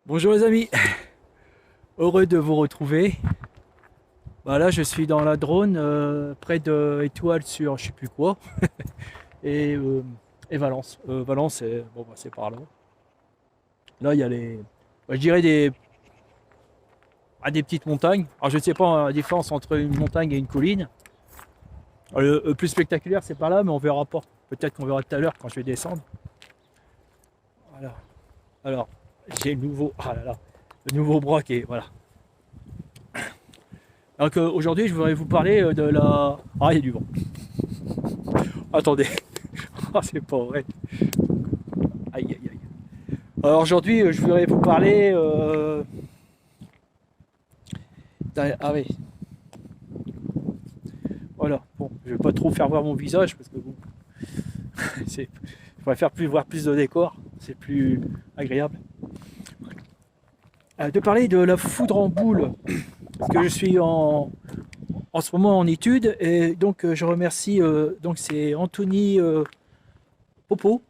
Bonjour les amis, heureux de vous retrouver. Là je suis dans la drone près de Étoile sur je sais plus quoi et, euh, et Valence. Valence c'est par là. Là il y a je dirais des petites montagnes. Alors je ne sais pas la différence entre une montagne et une colline. Le plus spectaculaire c'est par là mais on verra pas. Peut-être qu'on verra tout à l'heure quand je vais descendre. Voilà. Alors j'ai le nouveau bras qui est voilà. Donc aujourd'hui, je voudrais vous parler de la. Ah, il y a du vent. Attendez. Ah, c'est pas vrai. Aïe, aïe, aïe. Alors aujourd'hui, je voudrais vous parler. Ah oui. Voilà. Bon, je vais pas trop faire voir mon visage parce que bon, je préfère voir plus de décors. C'est plus agréable. De parler de la foudre en boule. Parce que je suis en ce moment en études et donc je remercie. Donc c'est Anthony Popo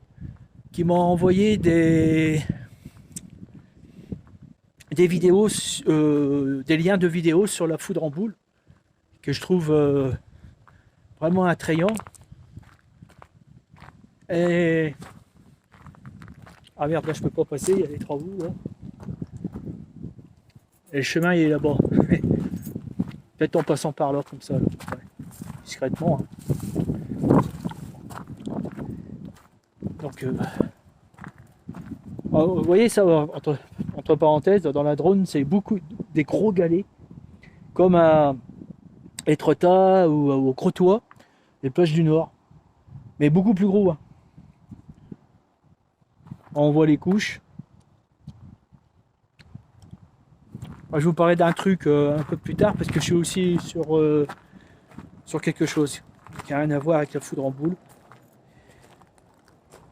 qui m'a envoyé des vidéos, des liens de vidéos sur la foudre en boule que je trouve vraiment attrayant. Et ah merde, là je peux pas passer, il y a les travaux là. Et le chemin il est là-bas. Peut-être en passant par là comme ça, là. Ouais. Discrètement. Hein. Donc vous voyez ça entre parenthèses dans la drone, c'est beaucoup des gros galets comme à Étretat ou au Crotoy, les plages du Nord, mais beaucoup plus gros. Hein. On voit les couches. Moi, je vais vous parler d'un truc un peu plus tard parce que je suis aussi sur quelque chose qui n'a rien à voir avec la foudre en boule.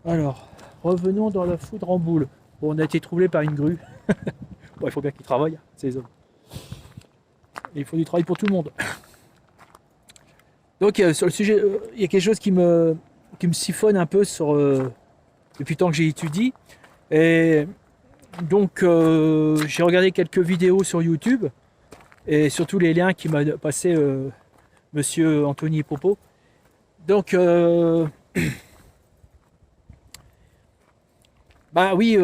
Alors, revenons dans la foudre en boule. Bon, on a été troublé par une grue. Bon, il faut bien qu'ils travaillent, ces hommes. Et il faut du travail pour tout le monde. Donc, sur le sujet, il y a quelque chose qui me siphonne un peu depuis le temps que j'ai étudié. Et donc, j'ai regardé quelques vidéos sur YouTube et surtout les liens qui m'a passé monsieur Anthony Popo. Donc, bah oui,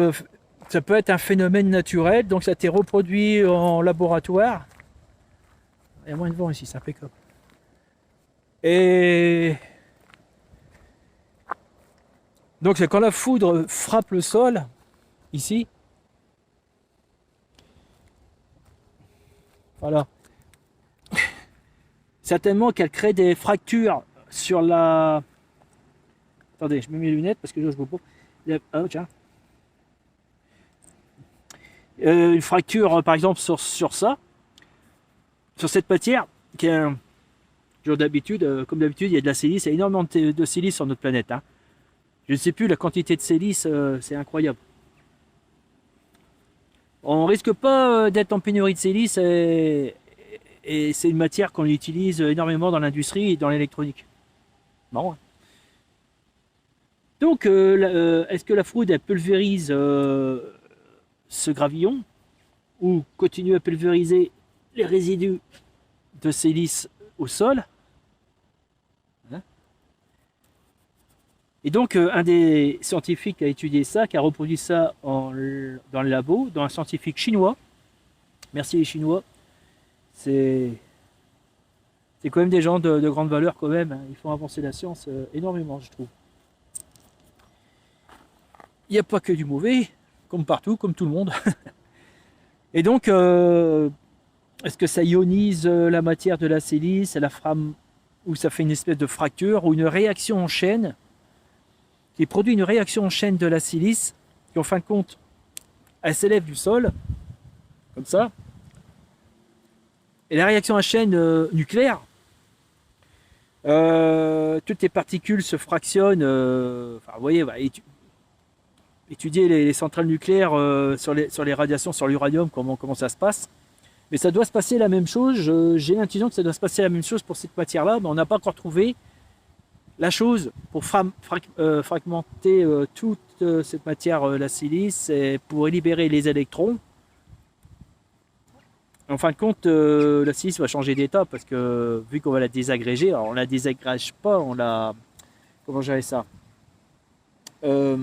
ça peut être un phénomène naturel, donc ça a été reproduit en laboratoire. Il y a moins de vent ici, c'est impeccable. Et donc c'est quand la foudre frappe le sol, ici, voilà, certainement qu'elle crée des fractures sur la... Attendez, je mets mes lunettes parce que je vois pas. Oh, tiens. Une fracture, par exemple, sur ça, sur cette matière, qui est d'habitude, comme d'habitude, il y a de la silice, il y a énormément de silice sur notre planète. Hein. Je ne sais plus la quantité de silice, c'est incroyable. On risque pas d'être en pénurie de silice et c'est une matière qu'on utilise énormément dans l'industrie et dans l'électronique. Marrant. Hein. Donc, est-ce que la foudre elle pulvérise ce gravillon ou continue à pulvériser les résidus de silice au sol? Hein. Et donc, un des scientifiques qui a étudié ça, qui a reproduit ça dans le labo, dans un scientifique chinois, merci les Chinois, c'est quand même des gens de grande valeur quand même, hein. Ils font avancer la science énormément, je trouve. Il n'y a pas que du mauvais, comme partout, comme tout le monde. Et donc, est-ce que ça ionise la matière de la silice, la frame, ou ça fait une espèce de fracture, ou une réaction en chaîne, qui produit une réaction en chaîne de la silice, qui en fin de compte, elle s'élève du sol, comme ça, et la réaction en chaîne nucléaire, toutes les particules se fractionnent, enfin, vous voyez, étudier les centrales nucléaires sur les radiations, sur l'uranium, comment ça se passe. Mais ça doit se passer la même chose, j'ai l'intuition que ça doit se passer la même chose pour cette matière-là, mais on n'a pas encore trouvé la chose pour fragmenter toute cette matière, la silice, et pour libérer les électrons, En fin de compte, la silice va changer d'état parce que vu qu'on va la désagréger, alors on la désagrège pas, on la... Comment gérer ça? Euh,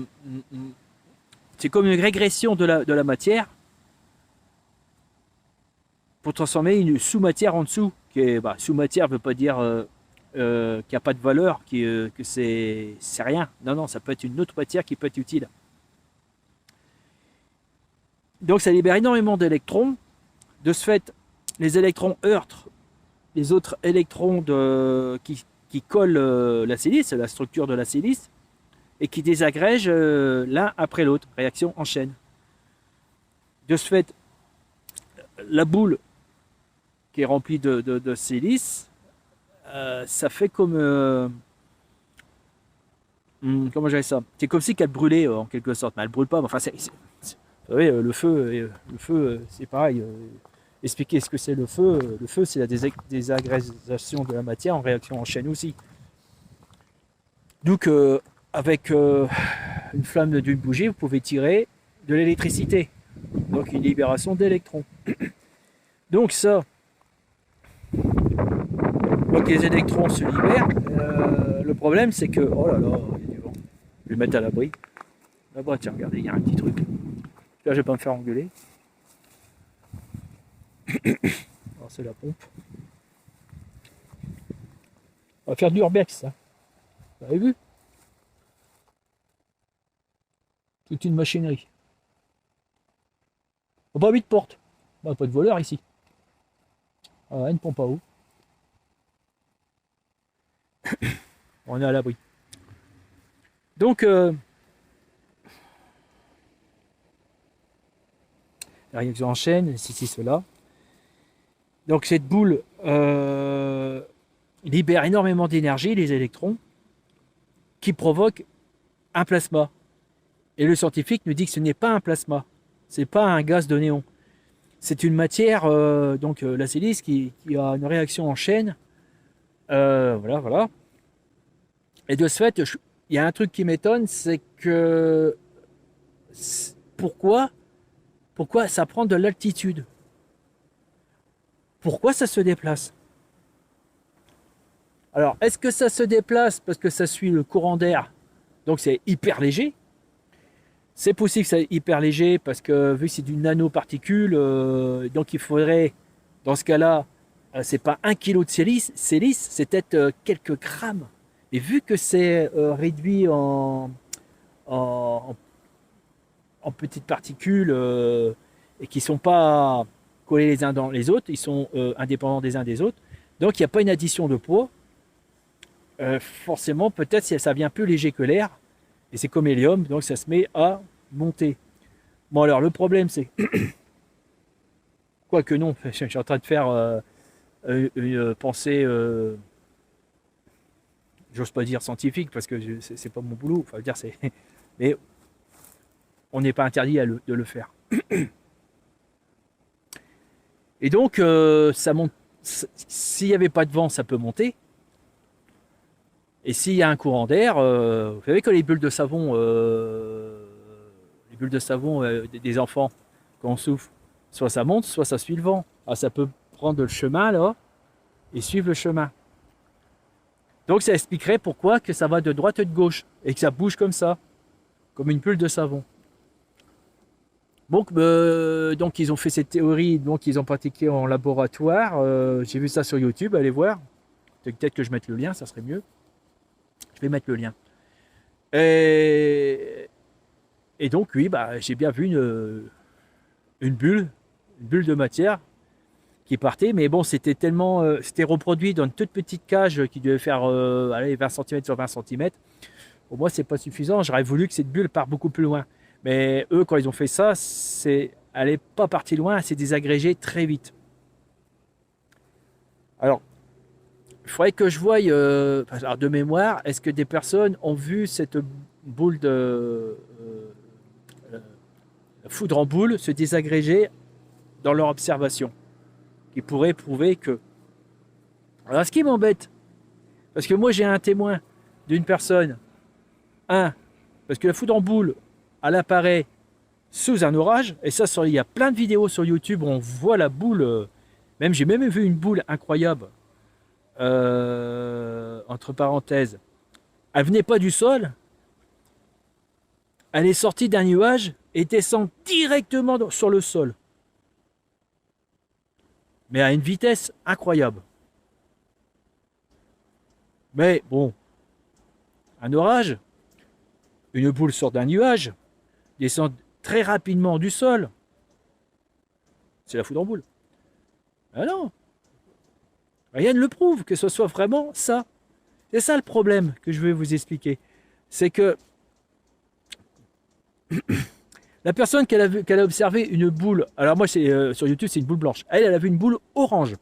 c'est comme une régression de la matière pour transformer une sous-matière en dessous. Qui est, bah, sous-matière ne veut pas dire qu'il n'y a pas de valeur, que c'est rien. Non, non, ça peut être une autre matière qui peut être utile. Donc ça libère énormément d'électrons. De ce fait, les électrons heurtent les autres électrons qui collent la silice, la structure de la silice, et qui désagrègent l'un après l'autre. Réaction en chaîne. De ce fait, la boule qui est remplie de silice, ça fait comme... comment j'avais ça? C'est comme si qu'elle brûlait en quelque sorte, mais elle brûle pas. Enfin, vous savez, le feu, c'est pareil. Expliquer ce que c'est le feu. Le feu, c'est la désagrégation de la matière en réaction en chaîne aussi. Donc, avec une flamme d'une bougie, vous pouvez tirer de l'électricité. Donc, une libération d'électrons. Donc, ça, donc les électrons se libèrent. Le problème, c'est que... Oh là là, il y a du vent. Je vais le mettre à l'abri. Là-bas, tiens, regardez, il y a un petit truc. Là, je vais pas me faire engueuler. Alors, c'est la pompe. On va faire du urbex, ça. Vous avez vu? Toute une machinerie. Oh, pas 8 portes. Bah, pas de voleur ici. Ah, une pompe à eau. On est à l'abri. Donc, la réaction en chaîne, ceci, cela. Donc cette boule libère énormément d'énergie, les électrons, qui provoquent un plasma. Et le scientifique nous dit que ce n'est pas un plasma, ce n'est pas un gaz de néon. C'est une matière, donc la silice, qui a une réaction en chaîne. Voilà. Et de ce fait, il y a un truc qui m'étonne, c'est que pourquoi ça prend de l'altitude? Pourquoi ça se déplace? Alors, est-ce que ça se déplace parce que ça suit le courant d'air, donc c'est hyper léger? C'est possible que c'est hyper léger parce que vu que c'est du nanoparticule, donc il faudrait, dans ce cas-là, c'est pas 1 kg de silice, c'est peut-être quelques grammes. Et vu que c'est réduit en petites particules et qui ne sont pas collés les uns dans les autres, ils sont indépendants des uns des autres, donc il n'y a pas une addition de poids. Forcément, peut-être si ça vient plus léger que l'air, et c'est comme hélium, donc ça se met à monter. Bon alors le problème c'est, quoique non, je suis en train de faire une pensée, j'ose pas dire scientifique parce que c'est pas mon boulot, enfin dire c'est, mais on n'est pas interdit de le faire. Et donc ça monte. S'il n'y avait pas de vent, ça peut monter. Et s'il y a un courant d'air, vous savez que les bulles de savon, des enfants, quand on souffle, soit ça monte, soit ça suit le vent. Ah, ça peut prendre le chemin là et suivre le chemin. Donc ça expliquerait pourquoi que ça va de droite et de gauche et que ça bouge comme ça, comme une bulle de savon. Donc ils ont fait cette théorie, donc ils ont pratiqué en laboratoire. J'ai vu ça sur YouTube, allez voir. Peut-être que je mette le lien, ça serait mieux. Je vais mettre le lien. Et donc oui, j'ai bien vu une bulle de matière qui partait, mais bon, c'était tellement, c'était reproduit dans une toute petite cage qui devait faire 20 cm sur 20 cm. Pour moi, c'est pas suffisant. J'aurais voulu que cette bulle parte beaucoup plus loin. Mais eux, quand ils ont fait ça, elle n'est pas partie loin, elle s'est désagrégée très vite. Alors, il faudrait que je voie, de mémoire, est-ce que des personnes ont vu cette boule de foudre en boule se désagréger dans leur observation, qui pourrait prouver que... Alors, ce qui m'embête, parce que moi j'ai un témoin d'une personne, parce que la foudre en boule, elle apparaît sous un orage, et ça, il y a plein de vidéos sur YouTube où on voit la boule Même, j'ai même vu une boule incroyable, entre parenthèses. Elle venait pas du sol, elle est sortie d'un nuage et descend directement sur le sol. Mais à une vitesse incroyable. Mais bon, un orage, une boule sort d'un nuage, descend très rapidement du sol. C'est la foudre en boule. Ah non, rien ne le prouve que ce soit vraiment ça. C'est ça le problème que je vais vous expliquer. C'est que la personne qu'elle a observé une boule, alors moi sur YouTube c'est une boule blanche, elle a vu une boule orange,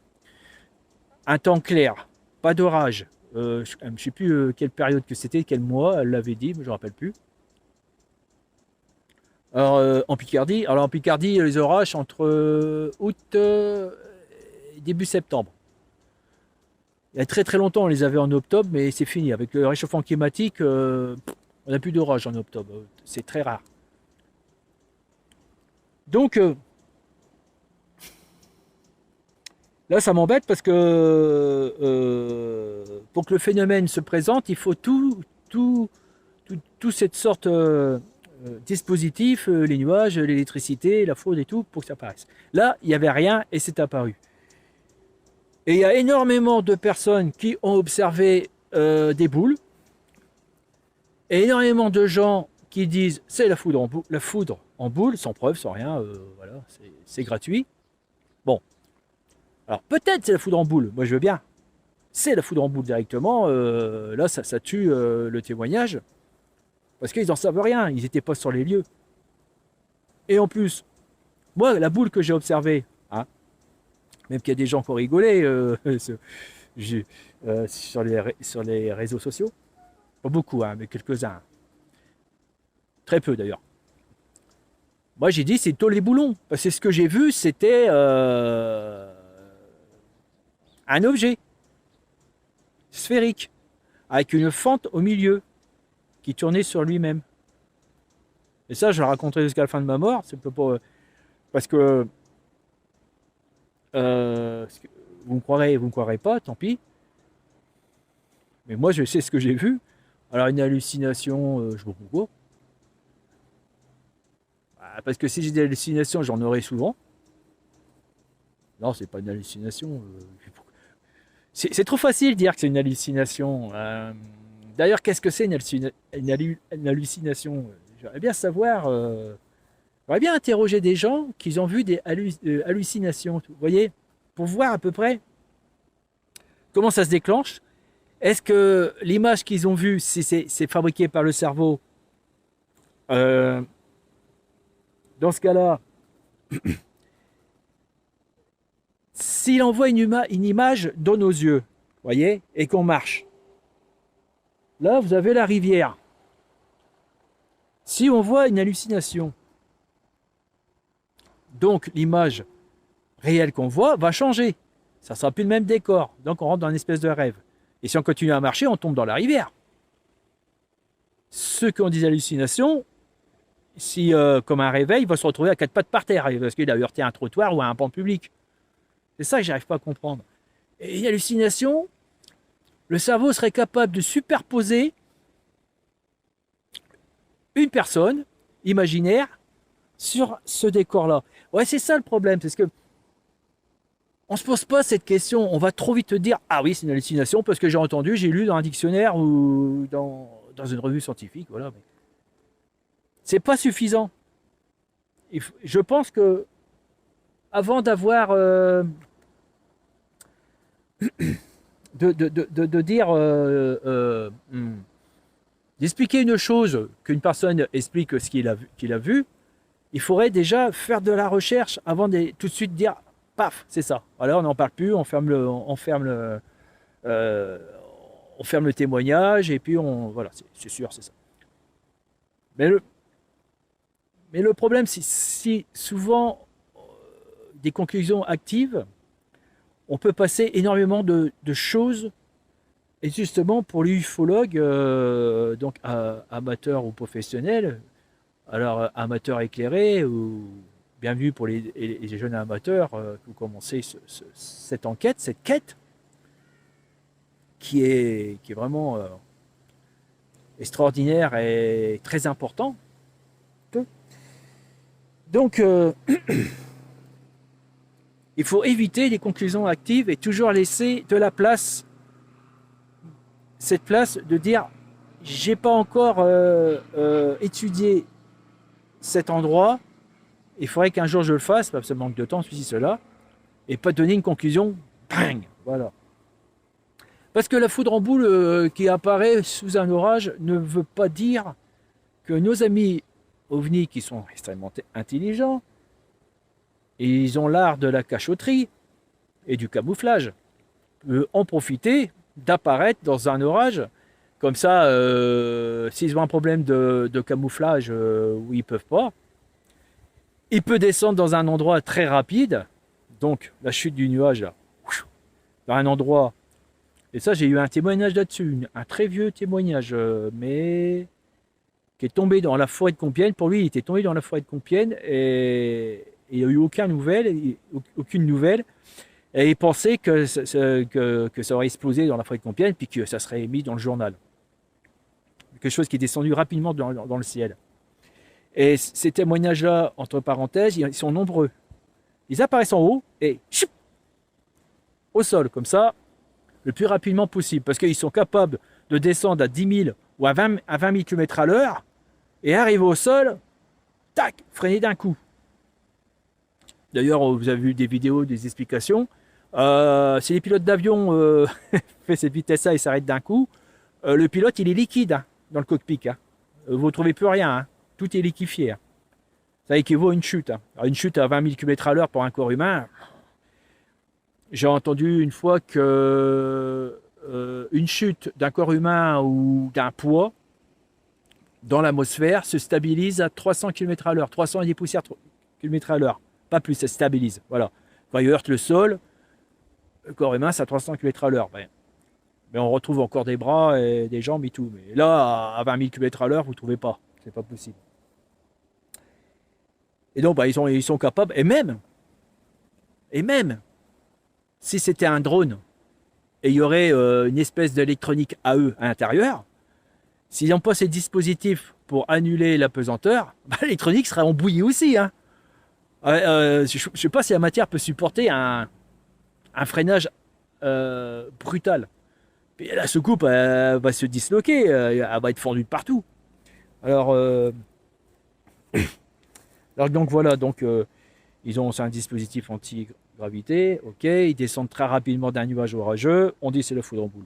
un temps clair, pas d'orage. Je ne sais plus quelle période que c'était, quel mois, elle l'avait dit, mais je ne me rappelle plus. Alors en Picardie, les orages entre août et début septembre. Il y a très très longtemps, on les avait en octobre, mais c'est fini. Avec le réchauffement climatique, on n'a plus d'orage en octobre. C'est très rare. Donc là, ça m'embête parce que pour que le phénomène se présente, il faut tout cette sorte dispositif, les nuages, l'électricité, la foudre et tout, pour que ça apparaisse. Là, il n'y avait rien et c'est apparu. Et il y a énormément de personnes qui ont observé des boules, et énormément de gens qui disent c'est la foudre en boule, sans preuve, sans rien, voilà, c'est gratuit. Bon, alors peut-être c'est la foudre en boule, moi je veux bien. C'est la foudre en boule directement, là ça tue le témoignage, parce qu'ils n'en savent rien, ils n'étaient pas sur les lieux. Et en plus, moi la boule que j'ai observée, hein, même qu'il y a des gens qui ont rigolé sur les réseaux sociaux, pas beaucoup, hein, mais quelques-uns, très peu d'ailleurs. Moi j'ai dit c'est plutôt les boulons, parce que ce que j'ai vu c'était un objet sphérique, avec une fente au milieu, qui tournait sur lui-même. Et ça, je le raconterai jusqu'à la fin de ma mort, c'est pas parce que vous me croirez pas, tant pis. Mais moi, je sais ce que j'ai vu. Alors, une hallucination, je ne sais pas pourquoi. Parce que si j'ai des hallucinations, j'en aurai souvent. Non, c'est pas une hallucination. C'est trop facile de dire que c'est une hallucination. D'ailleurs, qu'est-ce que c'est une hallucination? J'aimerais bien savoir. J'aimerais bien interroger des gens qui ont vu des hallucinations. Vous voyez, pour voir à peu près comment ça se déclenche. Est-ce que l'image qu'ils ont vue, si c'est fabriqué par le cerveau, dans ce cas-là, s'il envoie une image dans nos yeux, voyez, et qu'on marche, là, vous avez la rivière. Si on voit une hallucination, donc l'image réelle qu'on voit va changer. Ça ne sera plus le même décor. Donc on rentre dans une espèce de rêve. Et si on continue à marcher, on tombe dans la rivière. Ceux qui ont des hallucinations, si comme un réveil, il va se retrouver à quatre pattes par terre parce qu'il a heurté un trottoir ou un banc public. C'est ça que j'arrive pas à comprendre. Et une hallucination, le cerveau serait capable de superposer une personne imaginaire sur ce décor-là. Ouais, c'est ça le problème, parce que on se pose pas cette question. On va trop vite te dire ah oui, c'est une hallucination parce que j'ai entendu, j'ai lu dans un dictionnaire ou dans une revue scientifique, voilà. Mais c'est pas suffisant. Je pense que avant d'avoir de dire d'expliquer une chose, qu'une personne explique ce qu'il a vu, il faudrait déjà faire de la recherche avant de tout de suite dire paf, c'est ça. Alors on n'en parle plus, on ferme le témoignage et puis voilà, c'est sûr, c'est ça. Mais le problème, c'est si souvent des conclusions actives, on peut passer énormément de choses. Et justement, pour l'ufologue, donc amateur ou professionnel, alors amateur éclairé ou bien vu pour les jeunes amateurs qui ont commencé cette enquête, cette quête, qui est vraiment extraordinaire et très important. Donc, il faut éviter les conclusions hâtives et toujours laisser de la place, cette place de dire j'ai pas encore étudié cet endroit, il faudrait qu'un jour je le fasse, parce que ça manque de temps, ceci, cela, et pas donner une conclusion, bang, voilà. Parce que la foudre en boule qui apparaît sous un orage ne veut pas dire que nos amis ovnis qui sont extrêmement intelligents, ils ont l'art de la cachotterie et du camouflage, peuvent en profiter d'apparaître dans un orage. Comme ça, s'ils ont un problème de camouflage où ils ne peuvent pas, il peut descendre dans un endroit très rapide, donc la chute du nuage, là, dans un endroit, et ça j'ai eu un témoignage là-dessus, un très vieux témoignage, mais qui est tombé dans la forêt de Compiègne. Pour lui, il était tombé dans la forêt de Compiègne et il n'y a eu aucune nouvelle. Et il pensait que ça aurait explosé dans la forêt de Compiègne, puis que ça serait mis dans le journal. Quelque chose qui est descendu rapidement dans le ciel. Et ces témoignages-là, entre parenthèses, ils sont nombreux. Ils apparaissent en haut et choup, au sol, comme ça, le plus rapidement possible. Parce qu'ils sont capables de descendre à 10 000 ou à 20 000 km à l'heure et arriver au sol, tac, freiner d'un coup. D'ailleurs, vous avez vu des vidéos, des explications. Si les pilotes d'avion fait cette vitesse-là et s'arrêtent d'un coup, le pilote, il est liquide hein, dans le cockpit. Hein. Vous ne trouvez plus rien. Hein. Tout est liquéfié. Hein. Ça équivaut à une chute. Hein. Alors, une chute à 20 000 km à l'heure pour un corps humain. J'ai entendu une fois que une chute d'un corps humain ou d'un poids dans l'atmosphère se stabilise à 300 km à l'heure. 300 et des poussières km à l'heure. Pas plus, ça se stabilise. Voilà. Quand il heurte le sol, le corps humain, c'est à 300 km à l'heure. Ben, mais on retrouve encore des bras et des jambes et tout. Mais là, à 20 000 km à l'heure, vous ne trouvez pas. C'est pas possible. Et donc, bah, ils sont capables, et même, si c'était un drone, et il y aurait une espèce d'électronique à eux à l'intérieur, s'ils n'ont pas ces dispositifs pour annuler la pesanteur, bah, l'électronique serait en bouillie aussi. Hein. Je ne sais pas si la matière peut supporter un freinage brutal. Et la soucoupe va se disloquer, elle va être fendue de partout. Alors donc voilà, ils ont un dispositif anti-gravité, ok, ils descendent très rapidement d'un nuage orageux, on dit c'est la foudre en boule.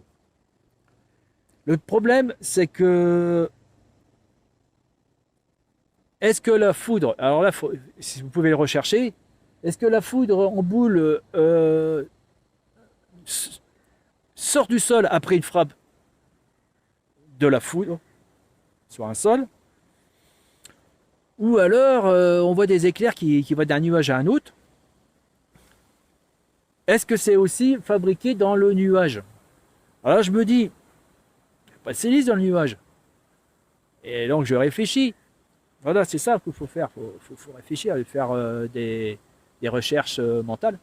Le problème, c'est que est-ce que la foudre, alors là, si vous pouvez le rechercher, est-ce que la foudre en boule sort du sol après une frappe de la foudre sur un sol, ou alors on voit des éclairs qui vont d'un nuage à un autre. Est-ce que c'est aussi fabriqué dans le nuage? Alors je me dis, il n'y a pas de silice dans le nuage. Et donc je réfléchis. Voilà, c'est ça qu'il faut faire. Il faut réfléchir et faire des recherches mentales.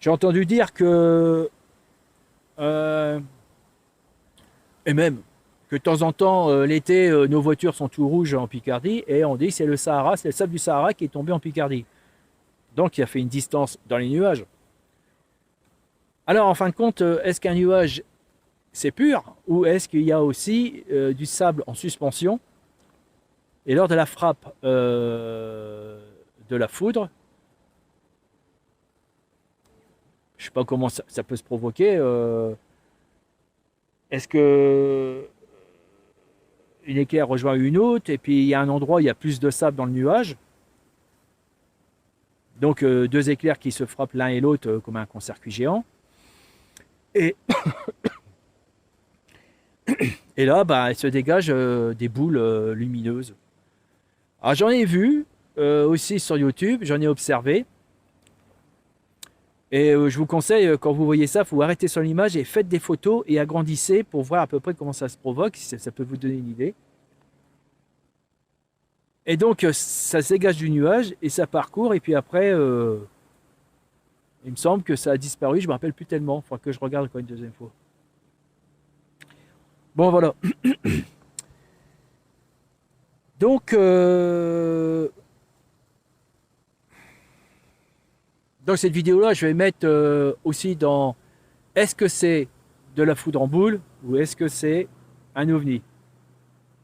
J'ai entendu dire que et même que de temps en temps, l'été, nos voitures sont tout rouges en Picardie, et on dit que c'est le Sahara, c'est le sable du Sahara qui est tombé en Picardie. Donc il a fait une distance dans les nuages. Alors en fin de compte, est-ce qu'un nuage c'est pur, ou est-ce qu'il y a aussi du sable en suspension, et lors de la frappe de la foudre, je ne sais pas comment ça peut se provoquer, est-ce que une éclair rejoint une autre, et puis il y a un endroit où il y a plus de sable dans le nuage, donc deux éclairs qui se frappent l'un et l'autre comme un court-circuit géant, et là bah, il se dégage des boules lumineuses. Alors j'en ai vu aussi sur YouTube, j'en ai observé, et je vous conseille, quand vous voyez ça, il faut arrêter sur l'image et faites des photos et agrandissez pour voir à peu près comment ça se provoque, si ça peut vous donner une idée. Et donc, ça se dégage du nuage et ça parcourt. Et puis après, il me semble que ça a disparu. Je me rappelle plus tellement. Il faudra que je regarde encore une deuxième fois. Bon, voilà. Donc, dans cette vidéo-là, je vais mettre aussi dans est-ce que c'est de la foudre en boule ou est-ce que c'est un ovni.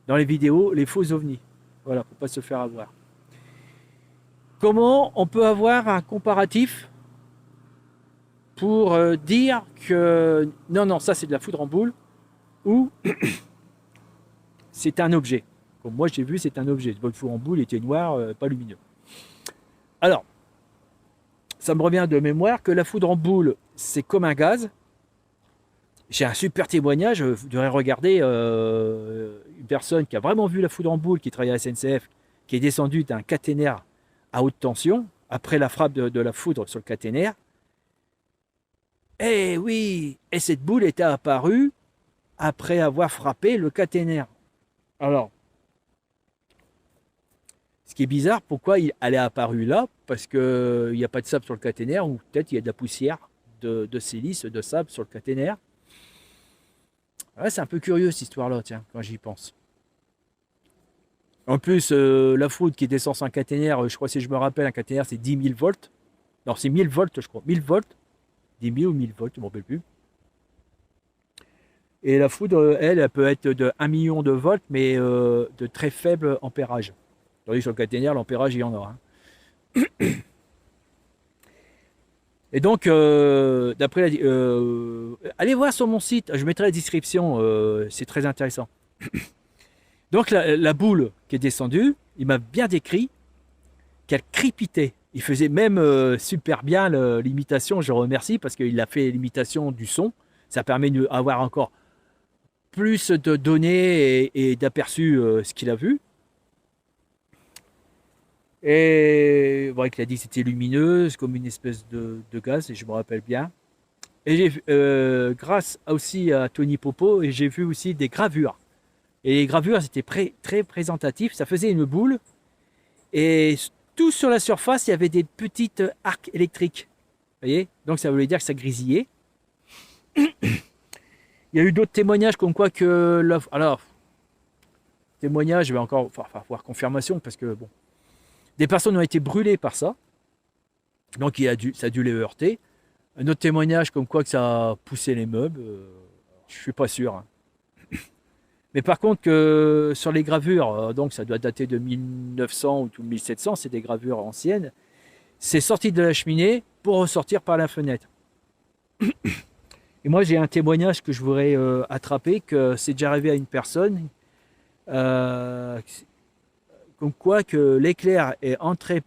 Dans les vidéos, les faux ovnis. Voilà, pour ne pas se faire avoir. Comment on peut avoir un comparatif pour dire que non, non, ça c'est de la foudre en boule ou c'est un objet. Comme moi j'ai vu, c'est un objet. Le foudre en boule était noir, pas lumineux. Alors, ça me revient de mémoire que la foudre en boule, c'est comme un gaz. J'ai un super témoignage, vous devrez regarder une personne qui a vraiment vu la foudre en boule, qui travaille à la SNCF, qui est descendue d'un caténaire à haute tension, après la frappe de la foudre sur le caténaire. Eh oui, et cette boule était apparue après avoir frappé le caténaire. Alors, ce qui est bizarre, pourquoi elle est apparue là? Parce qu'il n'y a pas de sable sur le caténaire, ou peut-être il y a de la poussière de silice, de sable sur le caténaire. Ouais, c'est un peu curieux cette histoire-là, tiens, quand j'y pense. En plus, la foudre qui descend sur un caténaire, je crois, si je me rappelle, un caténaire c'est 10 000 volts. Non, c'est 1000 volts, je crois. 1000 volts. 10 000 ou 1000 volts, je ne me rappelle plus. Et la foudre, elle peut être de 1 million de volts, mais de très faible ampérage. Tandis que sur le caténaire, l'ampérage, il y en a. Hein. Et donc, d'après allez voir sur mon site, je mettrai la description, c'est très intéressant. Donc la boule qui est descendue, il m'a bien décrit qu'elle crépitait. Il faisait même super bien l'imitation, je remercie, parce qu'il a fait l'imitation du son. Ça permet d'avoir encore plus de données et d'aperçus ce qu'il a vu. Et bon, il a dit que c'était lumineuse, comme une espèce de gaz, et je me rappelle bien. Et j'ai grâce aussi à Tony Popo, et j'ai vu aussi des gravures. Et les gravures étaient très présentatifs. Ça faisait une boule. Et tout sur la surface, il y avait des petites arcs électriques. Vous voyez? Donc ça voulait dire que ça grisillait. Il y a eu d'autres témoignages comme quoi que... Alors, témoignages, je vais encore avoir confirmation parce que, bon, des personnes ont été brûlées par ça. Donc ça a dû les heurter. Un autre témoignage comme quoi que ça a poussé les meubles. Je ne suis pas sûr. Hein. Mais par contre, que sur les gravures, donc ça doit dater de 1900 ou 1700, c'est des gravures anciennes, c'est sorti de la cheminée pour ressortir par la fenêtre. Et moi, j'ai un témoignage que je voudrais attraper, que c'est déjà arrivé à une personne, comme quoi que l'éclair est entré,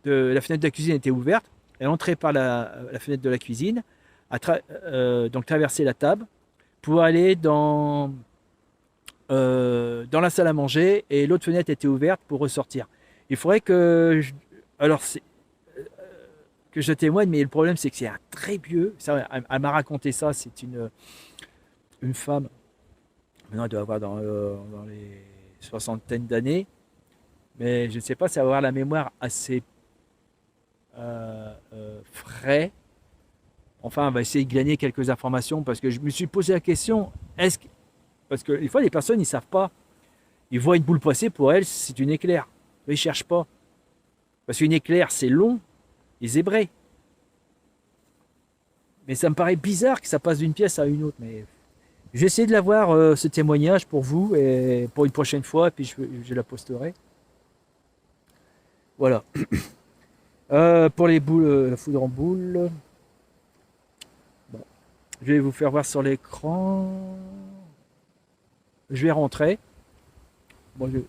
la fenêtre de la cuisine était ouverte, est entré par la fenêtre de la cuisine, donc traversé la table, pour aller dans la salle à manger et l'autre fenêtre était ouverte pour ressortir. Il faudrait que que je témoigne, mais le problème c'est que c'est un très vieux. Elle m'a raconté ça, c'est une femme, maintenant elle doit avoir dans les soixantaines d'années, mais je ne sais pas si elle va avoir la mémoire assez frais. Enfin, on va essayer de gagner quelques informations parce que je me suis posé la question, parce que des fois les personnes ils savent pas, ils voient une boule passer, pour elles c'est une éclair, mais ils cherchent pas, parce qu'une éclair c'est long et zébré. Mais ça me paraît bizarre que ça passe d'une pièce à une autre. Mais je vais essayer de l'avoir ce témoignage pour vous et pour une prochaine fois, et puis je la posterai. Voilà. Pour les boules, la foudre en boule. Je vais vous faire voir sur l'écran. Je vais rentrer. Bon, je vais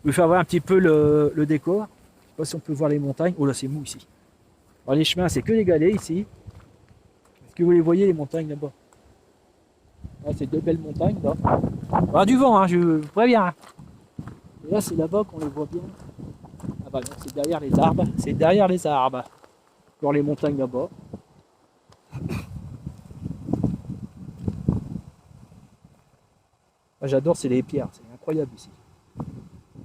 vous faire voir un petit peu le décor. Je ne sais pas si on peut voir les montagnes. Oh là, c'est mou ici. Alors, les chemins, c'est que des galets ici. Est-ce que vous les voyez, les montagnes là-bas? Là, c'est deux belles montagnes là. Il y aura du vent, hein, je vous préviens. Et là, c'est là-bas qu'on les voit bien. Ah bah non, c'est derrière les arbres. C'est derrière les arbres. Encore les montagnes là-bas. J'adore, c'est les pierres, c'est incroyable ici.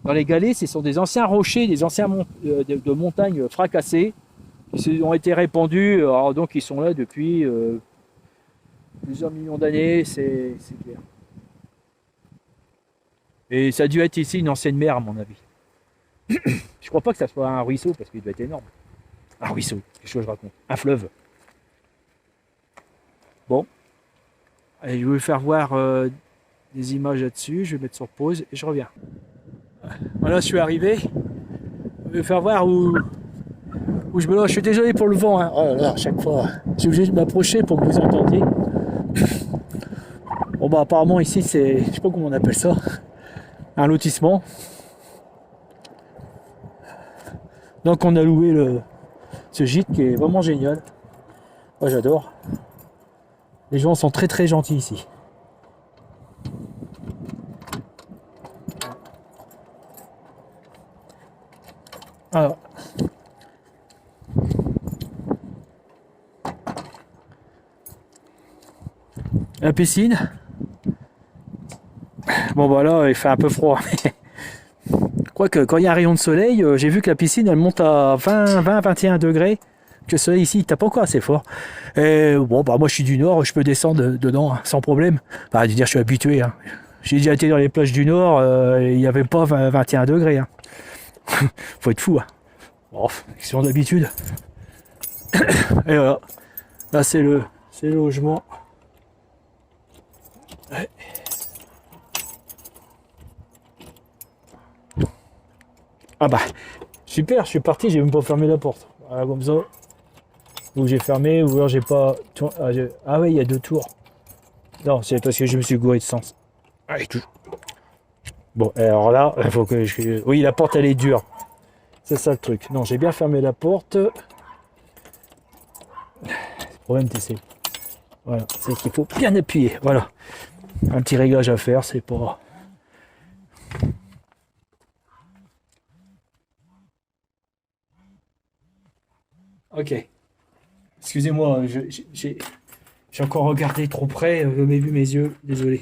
dans les galets, ce sont des anciens rochers, des anciens de montagnes fracassées qui ont été répandus. Alors donc ils sont là depuis plusieurs millions d'années, c'est clair. Et ça a dû être ici une ancienne mer à mon avis. Je crois pas que ça soit un ruisseau parce qu'il doit être énorme. Un ruisseau, qu'est-ce que je raconte? Un fleuve. Bon, allez, je vais vous faire voir des images là-dessus. Je vais mettre sur pause et je reviens. Voilà, je suis arrivé. Je vais vous faire voir où je me lance. Je suis désolé pour le vent. Hein. Oh là là, à chaque fois, je suis obligé de m'approcher pour que vous entendiez. Bon bah apparemment ici c'est, je sais pas comment on appelle ça, un lotissement. Donc on a loué ce gîte qui est vraiment génial. Moi j'adore. Les gens sont très très gentils ici. Alors. La piscine. Bon voilà, il fait un peu froid. Quoique quand il y a un rayon de soleil, j'ai vu que la piscine elle monte à 20-21 degrés. Que le soleil ici il tape encore assez fort. Et bon bah moi je suis du nord, je peux descendre dedans hein, sans problème. Enfin, dire je suis habitué. Hein. J'ai déjà été dans les plages du nord, il n'y avait pas 21 degrés. Hein. Faut être fou. Hein. Bon, question d'habitude. Et voilà. Là c'est le logement. Ouais. Ah bah super, je suis parti, j'ai même pas fermé la porte. Voilà comme ça. Ou j'ai fermé, ou alors j'ai pas. Ah ouais, il y a 2 tours. Non, c'est parce que je me suis gouré de sens. Allez, tout. Bon, alors là, il faut que je. Oui, la porte elle est dure. C'est ça le truc. Non, j'ai bien fermé la porte. Le problème, c'est. Voilà, c'est qu'il faut bien appuyer. Voilà. Un petit réglage à faire, c'est pas. Ok. Excusez-moi, j'ai encore regardé trop près, je m'ai vu mes yeux, désolé.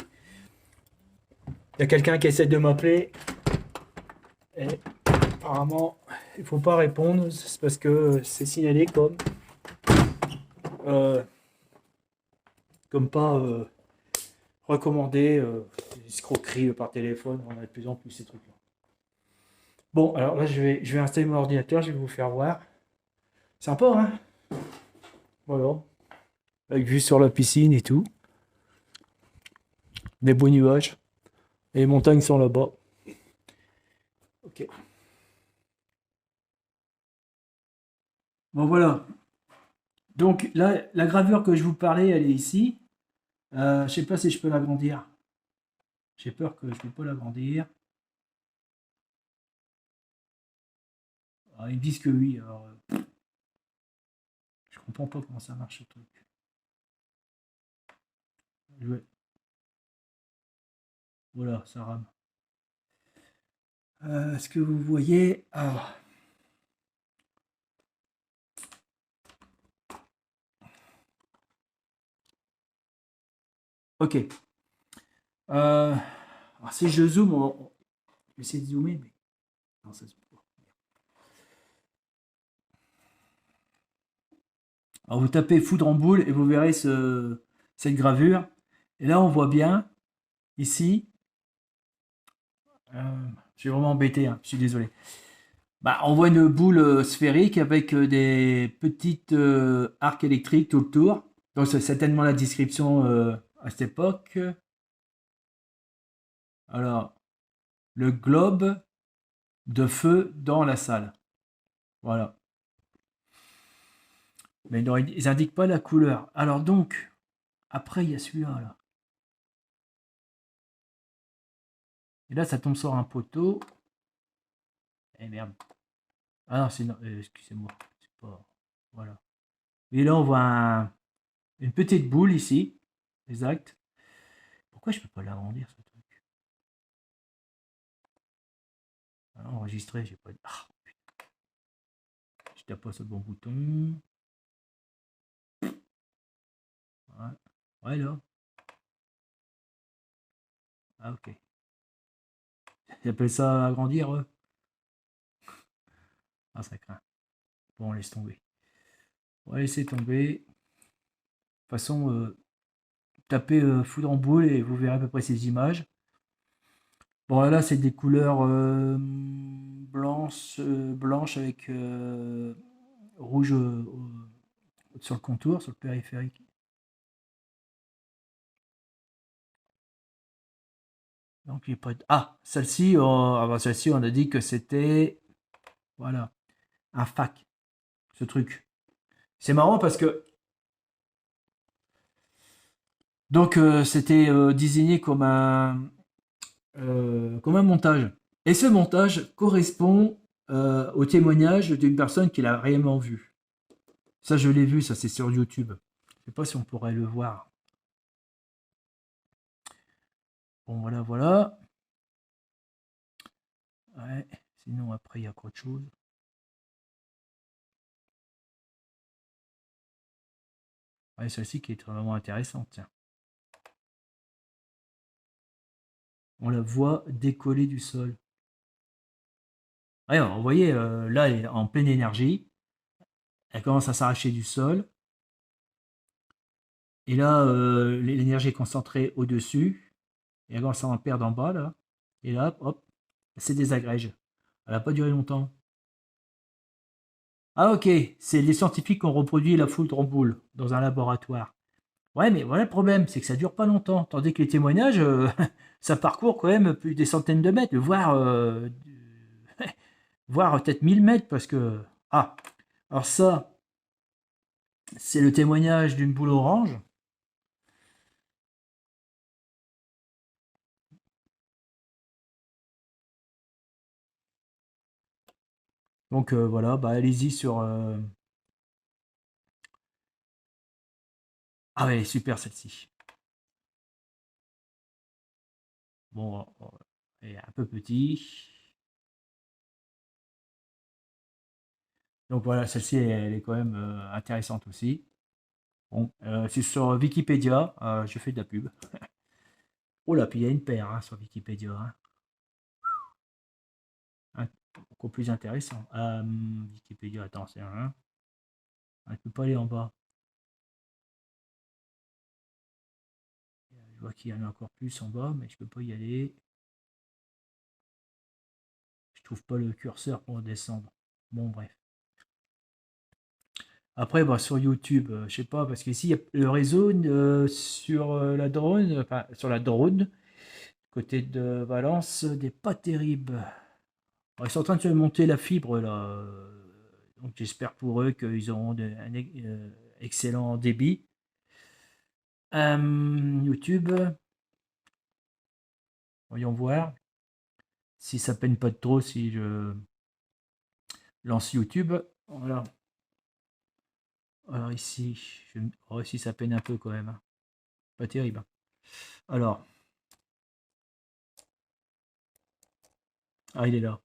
Il y a quelqu'un qui essaie de m'appeler. Et apparemment, il faut pas répondre, c'est parce que c'est signalé euh, comme pas recommandé, escroquerie par téléphone, on a de plus en plus ces trucs-là. Bon, alors là, je vais installer mon ordinateur, je vais vous faire voir. Sympa, hein? Voilà. Avec vue sur la piscine et tout. Des beaux nuages. Et les montagnes sont là-bas. Ok. Bon, voilà. Donc là, la gravure que je vous parlais, elle est ici. Je sais pas si je peux l'agrandir. J'ai peur que je ne peux pas l'agrandir. Ils me disent que oui. Alors, je comprends pas comment ça marche ce truc. Voilà, ça rame. Est-ce que vous voyez? Ah. Ok. Alors si je zoome, je vais essayer de zoomer, mais non, ça se peut pas. Alors vous tapez foudre en boule et vous verrez cette gravure. Et là, on voit bien ici. Je suis vraiment embêté, hein, je suis désolé. Bah, on voit une boule sphérique avec des petites arcs électriques tout autour. Donc c'est certainement la description à cette époque. Alors, le globe de feu dans la salle. Voilà. Mais non, ils indiquent pas la couleur. Alors donc, après il y a celui-là. Là. Et là, ça tombe sur un poteau. Eh merde. Ah non, c'est excusez-moi. C'est pas. Voilà. Et là, on voit une petite boule ici. Exact. Pourquoi je peux pas l'agrandir ce truc? Alors, enregistrer, j'ai pas. Ah, putain. Je tape pas sur le bon bouton. Ouais. Ouais, là. Ah, ok. Ils appellent ça agrandir, eux. Ah, ça craint. Bon, on laisse tomber. On va laisser tomber. De toute façon, tapez foudre en boule et vous verrez à peu près ces images. Bon, là, c'est des couleurs blanches avec rouge sur le contour, sur le périphérique. Donc, il n'y a pas de... Ah, celle-ci, celle-ci, on a dit que c'était... Voilà, un fac, ce truc. C'est marrant parce que... Donc, c'était désigné comme un montage. Et ce montage correspond au témoignage d'une personne qui l'a réellement vu. Ça, je l'ai vu, ça c'est sur YouTube. Je ne sais pas si on pourrait le voir. Bon, voilà, voilà. Ouais, sinon après, il y a quoi de chose. Ouais, celle-ci qui est vraiment intéressante, tiens. On la voit décoller du sol. Ouais, vous voyez, là, elle est en pleine énergie. Elle commence à s'arracher du sol. Et là, l'énergie est concentrée au-dessus. Et elle commence à en perdre en bas, là. Et là, hop, c'est des agrèges. Elle n'a pas duré longtemps. Ah ok, c'est les scientifiques qui ont reproduit la foudre en boule dans un laboratoire. Ouais, mais voilà le problème, c'est que ça dure pas longtemps. Tandis que les témoignages, ça parcourt quand même plus des centaines de mètres, voire peut-être 1000 mètres, parce que... Ah, alors ça, c'est le témoignage d'une boule orange. Donc voilà, bah allez-y sur... Ah ouais, elle est super celle-ci. Bon, elle est un peu petit. Donc voilà, celle-ci, elle est quand même intéressante aussi. Bon, c'est sur Wikipédia, je fais de la pub. Oh là, puis il y a une paire hein, sur Wikipédia. Hein. Encore plus intéressant. Wikipédia, attends, c'est un. Je ne peux pas aller en bas. Je vois qu'il y en a encore plus en bas, mais je peux pas y aller. Je trouve pas le curseur pour descendre. Bon, bref. Après, bah, sur YouTube, je sais pas, parce qu'ici, le réseau sur la drone, enfin, sur la drone, côté de Valence, n'est pas terrible. Bon, ils sont en train de se monter la fibre, là. Donc, j'espère pour eux qu'ils auront un excellent débit. YouTube, voyons voir si ça peine pas de trop si je lance YouTube. Voilà. Alors ici, ici ça peine un peu quand même. Hein. Pas terrible. Hein. Alors, il est là.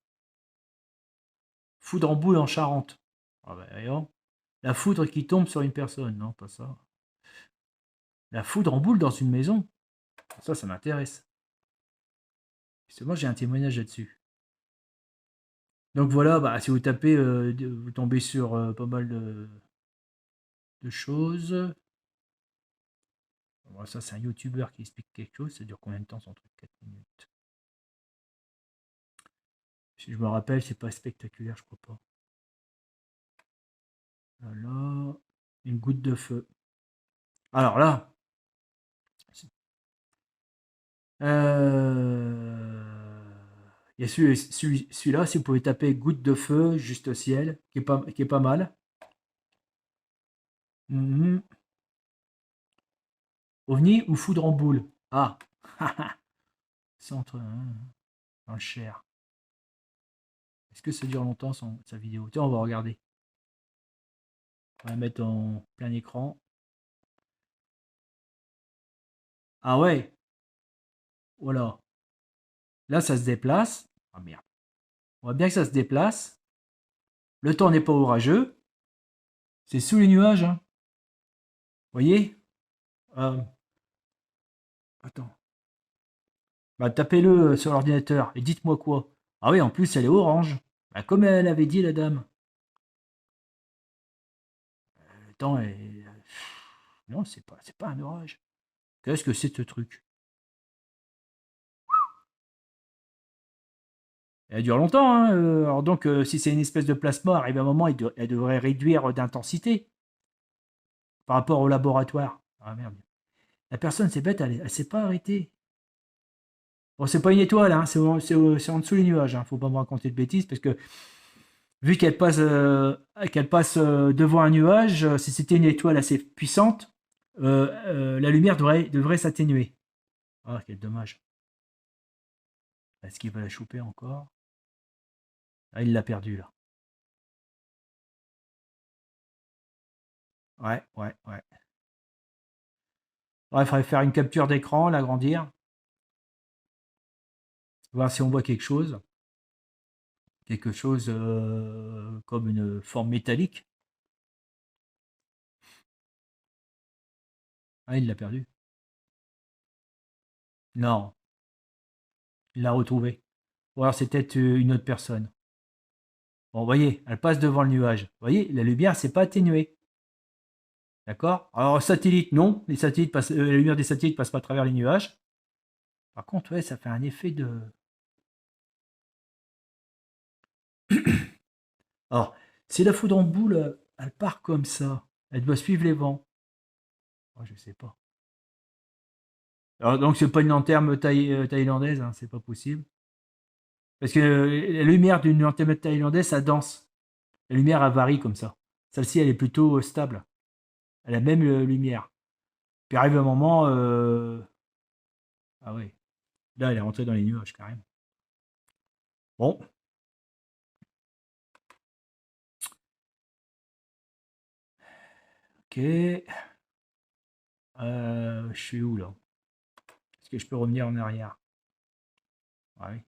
Foudre en boule en Charente. Ah bah, voyons. La foudre qui tombe sur une personne, non, pas ça. La foudre en boule dans une maison. Ça m'intéresse. Parce que moi, j'ai un témoignage là-dessus. Donc voilà, bah, si vous tapez, vous tombez sur pas mal de choses. Bon, ça, c'est un youtubeur qui explique quelque chose. Ça dure combien de temps son truc? 4 minutes. Si je me rappelle, c'est pas spectaculaire, je crois pas. Voilà. Une goutte de feu. Alors là. Il y a celui-là, si vous pouvez taper goutte de feu juste au ciel, qui est pas mal. OVNI ou foudre en boule? Ah, centre dans le Cher. Est-ce que ça dure longtemps sa vidéo? Tiens, on va regarder. On va la mettre en plein écran. Ah ouais. Voilà. Là, ça se déplace. Ah merde. On voit bien que ça se déplace. Le temps n'est pas orageux. C'est sous les nuages. Hein. Vous voyez Attends. Bah, tapez-le sur l'ordinateur et dites-moi quoi. Ah oui, en plus, elle est orange. Bah, comme elle avait dit, la dame. Attends, non, c'est pas un orage. Qu'est-ce que c'est ce truc? Elle dure longtemps, hein. Alors donc, si c'est une espèce de plasma, arrive un moment, elle devrait réduire d'intensité par rapport au laboratoire. Ah merde. La personne, c'est bête, elle s'est pas arrêtée. Bon, c'est pas une étoile, hein, c'est en dessous les nuages. Hein. Faut pas me raconter de bêtises parce que vu qu'elle passe devant un nuage, si c'était une étoile assez puissante, la lumière devrait s'atténuer. Ah, quel dommage. Est-ce qu'il va la choper encore? Ah, il l'a perdu là. Ouais, ouais, ouais. Ouais, il faudrait faire une capture d'écran, l'agrandir, voir si on voit quelque chose. Quelque chose comme une forme métallique. Ah, il l'a perdu. Non, il l'a retrouvé. Ou alors c'est peut-être une autre personne. Bon, vous voyez, elle passe devant le nuage. Vous voyez, la lumière s'est pas atténuée. D'accord? Alors, satellite, non. La lumière des satellites passe pas à travers les nuages. Par contre, ouais, ça fait un effet de. Alors, si la foudre en boule, elle part comme ça, elle doit suivre les vents. Oh, je sais pas. Alors, donc, c'est pas une lanterne thaïlandaise, hein, c'est pas possible. Parce que la lumière d'une lanterne thaïlandaise, ça danse. La lumière, elle varie comme ça. Celle-ci, elle est plutôt stable. Elle a la même lumière. Puis arrive un moment. Ah oui. Là, elle est rentrée dans les nuages, carrément. Bon. Ok. Je suis où là? Est-ce que je peux revenir en arrière? Ah oui.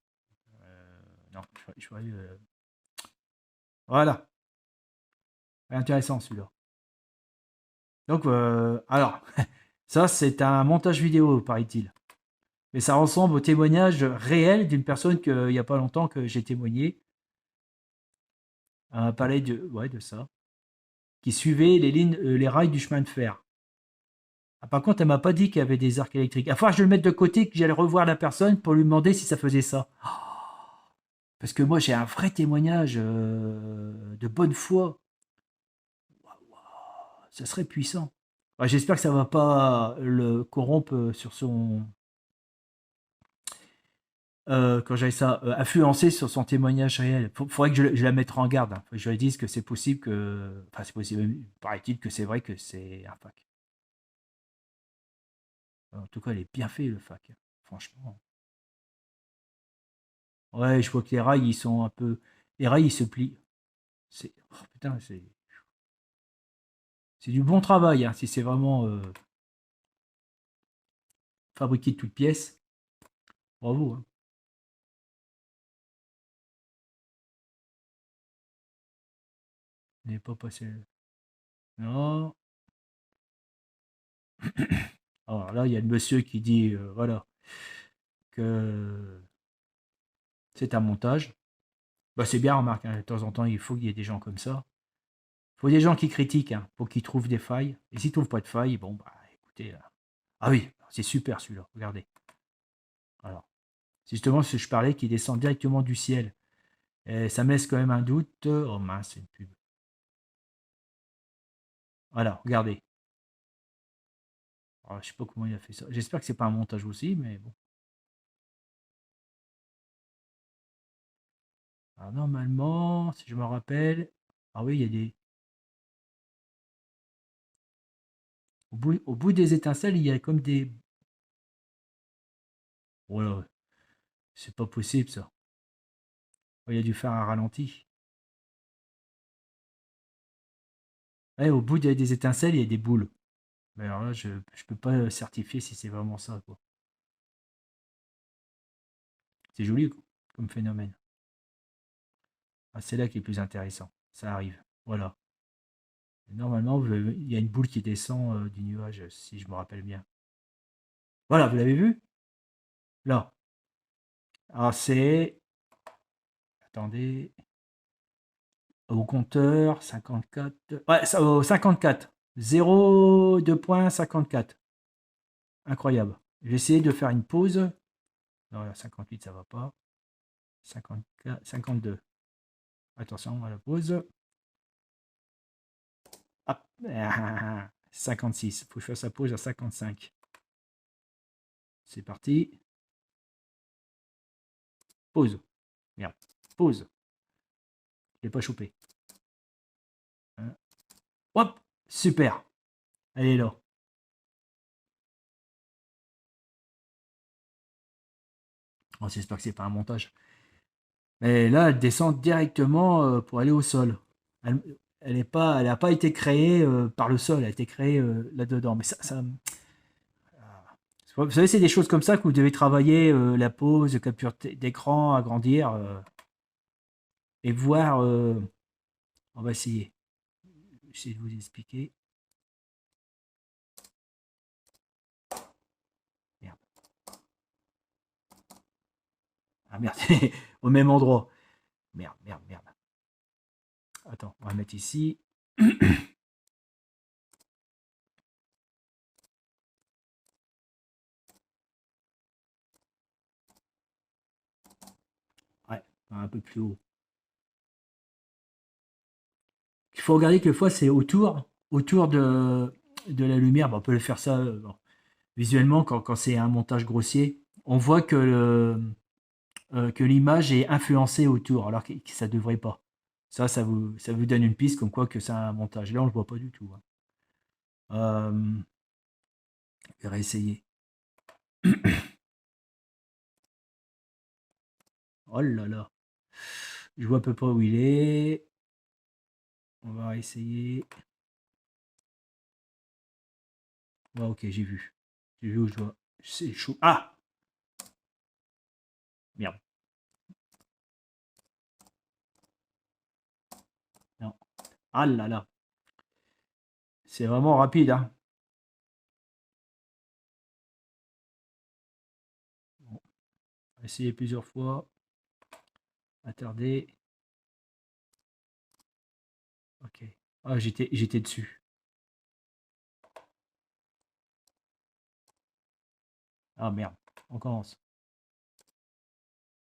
Non, je vais aller, voilà. Intéressant celui-là. Donc, alors, ça, c'est un montage vidéo, paraît-il. Mais ça ressemble au témoignage réel d'une personne qu'il n'y a pas longtemps que j'ai témoigné. Un palais de ça. Qui suivait les rails du chemin de fer. Ah, par contre, elle m'a pas dit qu'il y avait des arcs électriques. Il va falloir que je le mette de côté, que j'allais revoir la personne pour lui demander si ça faisait ça. Parce que moi, j'ai un vrai témoignage de bonne foi. Ça serait puissant. Ouais, j'espère que ça va pas le corrompre sur son. Quand j'avais ça, influencer sur son témoignage réel. Faudrait que je la mette en garde. Hein. Faut que je lui dise que c'est possible que. Enfin, c'est possible. Paraît-il que c'est vrai que c'est un fac. En tout cas, elle est bien fait, le fac. Franchement. Ouais, je vois que les rails, ils sont un peu. Les rails, ils se plient. Oh, putain, c'est du bon travail, hein, si c'est vraiment fabriqué de toutes pièces. Bravo. Hein. Il n'est pas passé. Non. Alors là, il y a le monsieur qui dit, voilà, que c'est un montage. Bah, c'est bien, remarque, hein, de temps en temps, il faut qu'il y ait des gens comme ça. Il faut des gens qui critiquent, hein, pour qu'ils trouvent des failles. Et s'ils ne trouvent pas de failles, bon, bah, écoutez. Ah oui, c'est super celui-là, regardez. Alors, c'est justement ce que je parlais qui descend directement du ciel. Et ça me laisse quand même un doute. Oh mince, c'est une pub. Voilà, regardez. Alors, je sais pas comment il a fait ça. J'espère que c'est pas un montage aussi, mais bon. Alors, normalement, si je me rappelle. Ah oui, il y a des. Au bout des étincelles, il y a comme des. Voilà, c'est pas possible ça. Oh, il a dû faire un ralenti. Ouais, au bout des étincelles, il y a des boules. Mais alors là, je peux pas certifier si c'est vraiment ça, quoi. C'est joli comme phénomène. Ah, c'est là qui est plus intéressant. Ça arrive. Voilà. Normalement, il y a une boule qui descend du nuage, si je me rappelle bien. Voilà, vous l'avez vu? Là. Alors c'est, attendez, au compteur, 54, ouais, ça, au 54, 0,2.54. Incroyable. J'ai essayé de faire une pause. Non, 58, ça va pas. 54, 52. Attention à la pause. Hop. 56. Faut que je fasse la pause à 55. C'est parti. Pause. Merde. Pause. Je l'ai pas chopé. Hein. Hop. Super. Elle est là. Oh, j'espère que c'est pas un montage. Mais là, elle descend directement pour aller au sol. Elle n'a pas été créée par le sol, elle a été créée là-dedans. Mais ça, vous savez, c'est des choses comme ça que vous devez travailler, la pose, capture d'écran, agrandir et voir. On va essayer. J'essaie de vous expliquer. Merde. Ah merde, au même endroit. Merde, merde, merde. Attends, on va mettre ici. Ouais, un peu plus haut. Il faut regarder que fois c'est autour de la lumière. Bon, on peut le faire ça bon, visuellement quand c'est un montage grossier. On voit que l'image est influencée autour, alors que ça ne devrait pas. Ça vous donne une piste comme quoi que c'est un montage. Là, on ne le voit pas du tout. Hein. Je vais réessayer. Oh là là. Je vois à peu près où il est. On va essayer. Ouais, ok, j'ai vu. J'ai vu où je dois. C'est chaud. Ah! Merde. Non. Ah là là. C'est vraiment rapide, hein. Bon, on va essayer plusieurs fois. Attarder. Ok. Ah, j'étais dessus. Ah merde. On commence.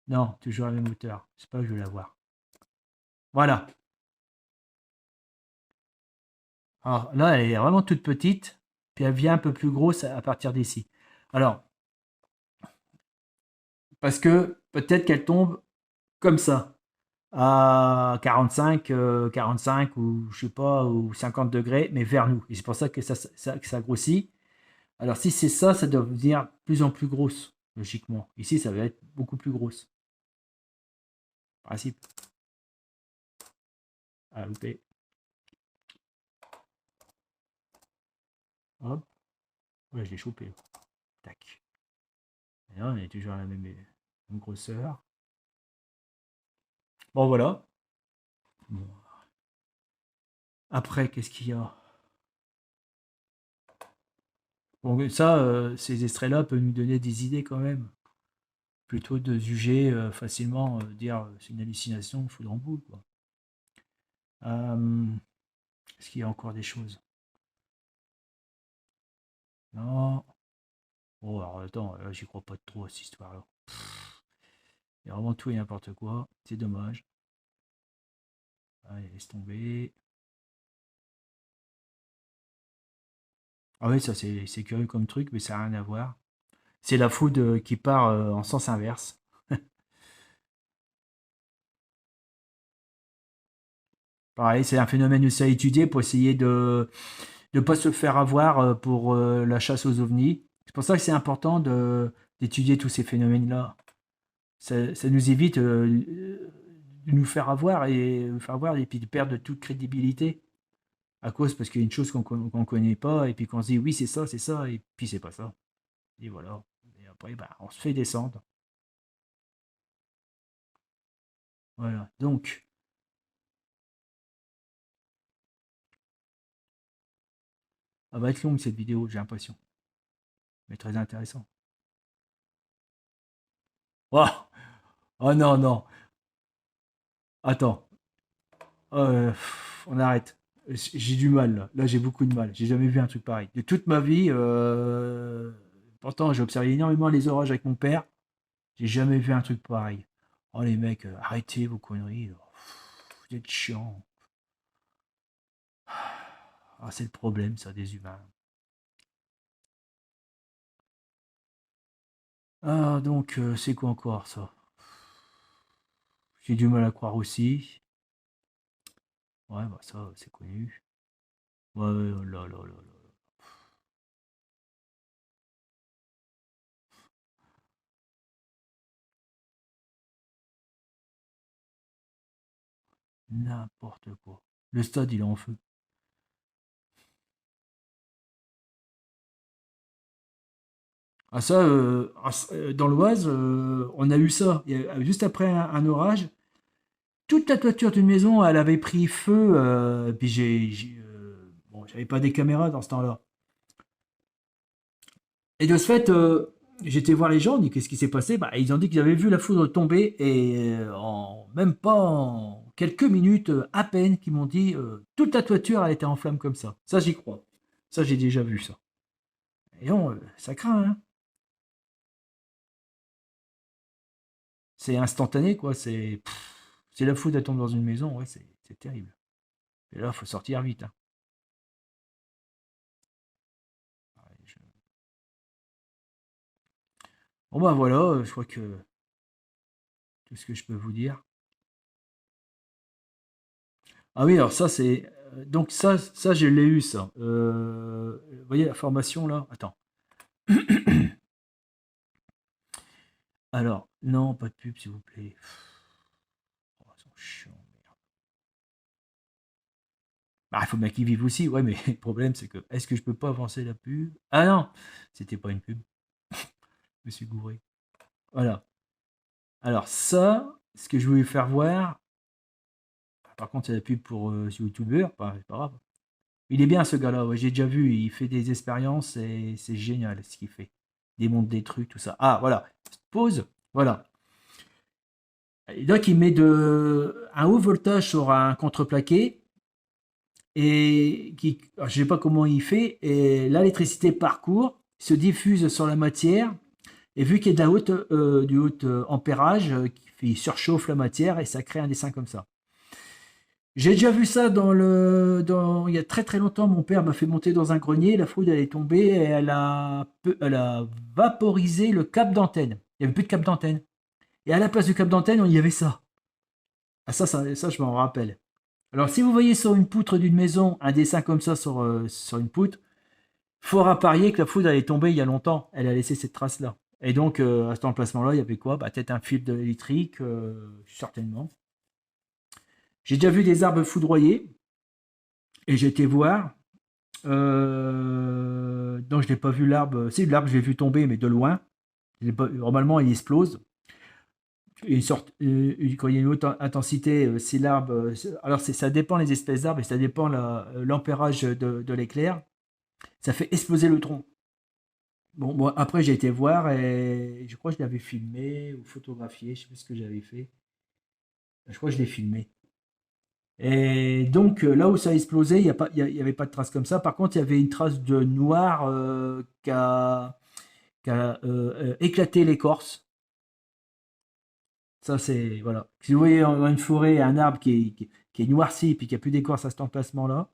Non, toujours la même hauteur. C'est pas que je veux la voir. Voilà. Alors là, elle est vraiment toute petite, puis elle vient un peu plus grosse à partir d'ici. Alors, parce que peut-être qu'elle tombe comme ça, à 45, 45 ou je sais pas, ou 50 degrés, mais vers nous. Et c'est pour ça que que ça grossit. Alors si c'est ça, ça doit devenir de plus en plus grosse, logiquement. Ici, ça va être beaucoup plus grosse. Principe. À louper. Hop. Ouais, je l'ai chopé. Tac. Et là, on est toujours à la même grosseur. Bon, voilà. Bon. Après, qu'est-ce qu'il y a? Bon, ça, ces extraits-là peuvent nous donner des idées quand même. Plutôt de juger facilement, dire c'est une hallucination, foudre en boule, quoi. Est-ce qu'il y a encore des choses? Non. Oh, alors attends, là, j'y crois pas trop à cette histoire-là. Il y a vraiment tout et n'importe quoi. C'est dommage. Allez, laisse tomber. Ah oui, ça c'est curieux comme truc, mais ça n'a rien à voir. C'est la foudre qui part en sens inverse. Pareil, c'est un phénomène aussi à étudier pour essayer de ne pas se faire avoir pour la chasse aux ovnis. C'est pour ça que c'est important d'étudier tous ces phénomènes-là. Ça nous évite de nous faire avoir et puis de perdre toute crédibilité à cause parce qu'il y a une chose qu'on connaît pas et puis qu'on se dit oui c'est ça et puis c'est pas ça. Et voilà. Et après bah, on se fait descendre. Voilà. Donc elle va être longue cette vidéo j'ai l'impression, mais très intéressant. Waouh. Oh non, non. Attends. On arrête. J'ai du mal là. Là, j'ai beaucoup de mal. J'ai jamais vu un truc pareil. De toute ma vie, pourtant j'ai observé énormément les orages avec mon père. J'ai jamais vu un truc pareil. Oh les mecs, arrêtez vos conneries, là. Vous êtes chiants. Ah, c'est le problème, ça, des humains. Ah, donc, c'est quoi encore ça? J'ai du mal à croire aussi. Ouais, bah ça, c'est connu. Ouais, ouais, oh là là là là. N'importe quoi. Le stade, il est en feu. Ah ça, dans l'Oise, on a eu ça. Juste après un orage, toute la toiture d'une maison, elle avait pris feu. Puis bon, j'avais pas des caméras dans ce temps-là. Et de ce fait, j'étais voir les gens, on dit qu'est-ce qui s'est passé? Bah, ils ont dit qu'ils avaient vu la foudre tomber et en même pas en quelques minutes, à peine, qu'ils m'ont dit toute la toiture a été en flammes comme ça. Ça, j'y crois. Ça, j'ai déjà vu ça. Et non, ça craint, hein. C'est instantané, quoi. C'est la foudre, elle tombe dans une maison, ouais, c'est terrible. Et là, faut sortir vite, hein. Ouais, bon, bah voilà, je crois que tout ce que je peux vous dire. Ah oui, alors ça, c'est. Donc ça, je l'ai eu, ça. Vous voyez la formation là? Attends. Alors, non, pas de pub, s'il vous plaît. Oh, ils sont chiants, merde. Bah, il faut bien qu'ils vivent aussi. Ouais, mais le problème, c'est que est-ce que je peux pas avancer la pub? Ah non, c'était pas une pub. Je me suis gouré. Voilà. Alors ça, ce que je voulais faire voir. Par contre, c'est la pub pour YouTuber, c'est pas grave. Il est bien ce gars-là, ouais, j'ai déjà vu, il fait des expériences et c'est génial ce qu'il fait. Il démonte des trucs, tout ça. Ah, voilà. Pause. Voilà. Et donc, il met un haut voltage sur un contreplaqué et je ne sais pas comment il fait. Et l'électricité parcourt, se diffuse sur la matière. Et vu qu'il y a du haut ampérage, il surchauffe la matière et ça crée un dessin comme ça. J'ai déjà vu ça il y a très très longtemps. Mon père m'a fait monter dans un grenier. La foudre elle est tombée et elle a vaporisé le câble d'antenne. Il n'y avait plus de câble d'antenne. Et à la place du câble d'antenne, il y avait ça. Ah, ça, je m'en rappelle. Alors, si vous voyez sur une poutre d'une maison un dessin comme ça sur une poutre, fort à parier que la foudre elle est tombée il y a longtemps. Elle a laissé cette trace-là. Et donc, à cet emplacement-là, il y avait quoi? Bah, peut-être un fil électrique, certainement. J'ai déjà vu des arbres foudroyés et j'ai été voir. Non, je n'ai pas vu l'arbre. Si, l'arbre, je l'ai vu tomber, mais de loin. Normalement, il explose. Quand il y a une haute intensité, si l'arbre. Alors, ça dépend les espèces d'arbres et ça dépend l'ampérage de l'éclair. Ça fait exploser le tronc. Bon, moi, après, j'ai été voir et je crois que je l'avais filmé ou photographié. Je sais plus ce que j'avais fait. Je crois que je l'ai filmé. Et donc, là où ça a explosé, il y avait pas de trace comme ça. Par contre, il y avait une trace de noir qui a éclaté l'écorce. Ça, c'est. Voilà. Si vous voyez dans une forêt un arbre qui est noirci et puis qui a plus d'écorce à cet emplacement-là,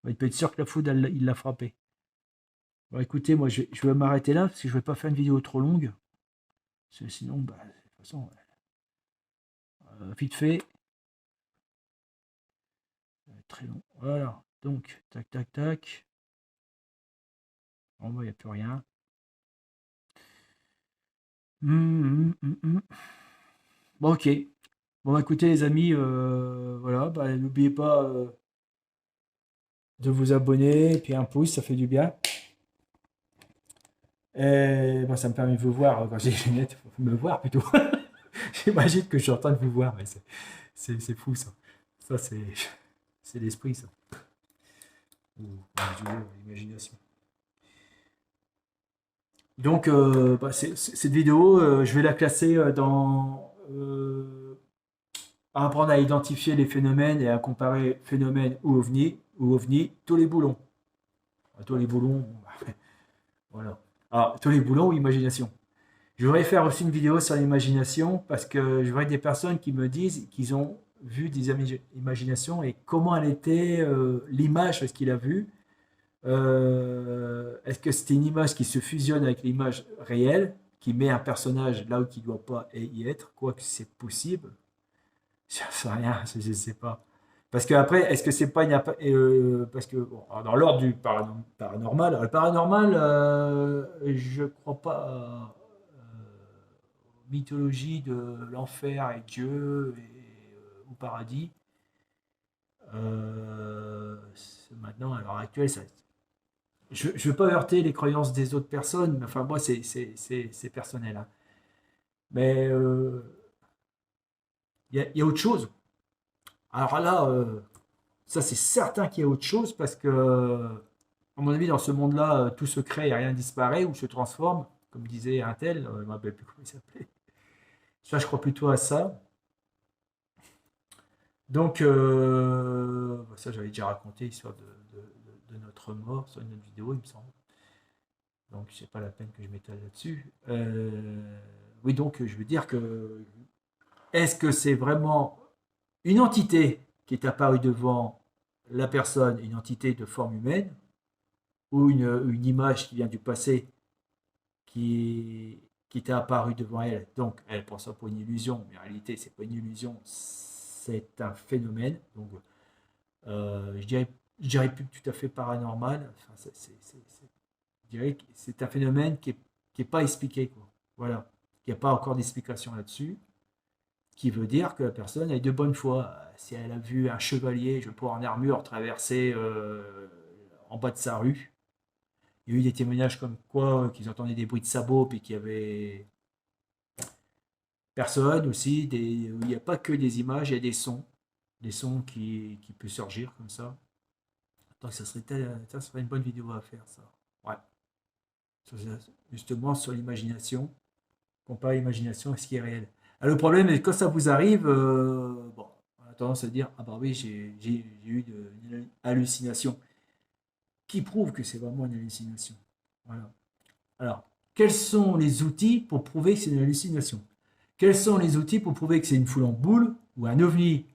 il peut être sûr que la foudre, il l'a frappé. Bon, écoutez, moi, je vais m'arrêter là parce que je ne vais pas faire une vidéo trop longue. Sinon, bah, de toute façon, vite fait, très long. Voilà. Donc, tac, tac, tac. En bas, il n'y a plus rien. Bon, ok. Bon, bah, écoutez, les amis, voilà. Bah, n'oubliez pas de vous abonner. Et puis un pouce, ça fait du bien. Et moi, ça me permet de vous voir quand j'ai les lunettes, me voir plutôt. J'imagine que je suis en train de vous voir, mais c'est fou ça. Ça, c'est l'esprit, ça. Ou l'imagination. Donc, cette vidéo, je vais la classer dans apprendre à identifier les phénomènes et à comparer phénomènes ou ovni, tous les boulons. Tous les boulons, voilà. Alors, tous les boulons ou imagination. Je voudrais faire aussi une vidéo sur l'imagination parce que je vois des personnes qui me disent qu'ils ont vu des imaginations et comment elle était l'image, ce qu'il a vu. Est-ce que c'était une image qui se fusionne avec l'image réelle, qui met un personnage là où il ne doit pas y être, quoique c'est possible. Je ne sais rien, je ne sais pas. Parce que après, est-ce que c'est pas une parce que bon, dans l'ordre du paranormal, le paranormal, je crois pas aux mythologies de l'enfer et Dieu et au paradis. Maintenant, à l'heure actuelle, ça, je ne veux pas heurter les croyances des autres personnes, mais enfin moi c'est personnel, hein. Mais il y a autre chose. Alors là, ça c'est certain qu'il y a autre chose parce que, à mon avis, dans ce monde-là, tout se crée et rien disparaît ou se transforme, comme disait un tel, je ne me rappelle plus comment il s'appelait. Ça, je crois plutôt à ça. Donc, ça j'avais déjà raconté l'histoire de notre mort sur une autre vidéo, il me semble. Donc, c'est pas la peine que je m'étale là-dessus. Oui, donc, je veux dire que est-ce que c'est vraiment une entité qui est apparue devant la personne, une entité de forme humaine, ou une image qui vient du passé qui était apparue devant elle. Donc, elle prend ça pour une illusion, mais en réalité, c'est pas une illusion, c'est un phénomène. Donc, je dirais plus tout à fait paranormal. Enfin, je dirais que c'est un phénomène qui est pas expliqué, quoi. Voilà. Il n'y a pas encore d'explication là-dessus, qui veut dire que la personne est de bonne foi. Si elle a vu un chevalier, je crois, en armure traverser en bas de sa rue, il y a eu des témoignages comme quoi qu'ils entendaient des bruits de sabots puis qu'il y avait personne aussi. Il n'y a pas que des images, il y a des sons qui peuvent surgir comme ça. Donc ça serait une bonne vidéo à faire, ça. Ouais. Justement sur l'imagination, comparer l'imagination à ce qui est réel. Alors, le problème est que quand ça vous arrive, bon, on a tendance à dire ah bah oui j'ai eu une hallucination, qui prouve que c'est vraiment une hallucination. Voilà. Alors, quels sont les outils pour prouver que c'est une hallucination? Quels sont les outils pour prouver que c'est une foule en boule ou un ovni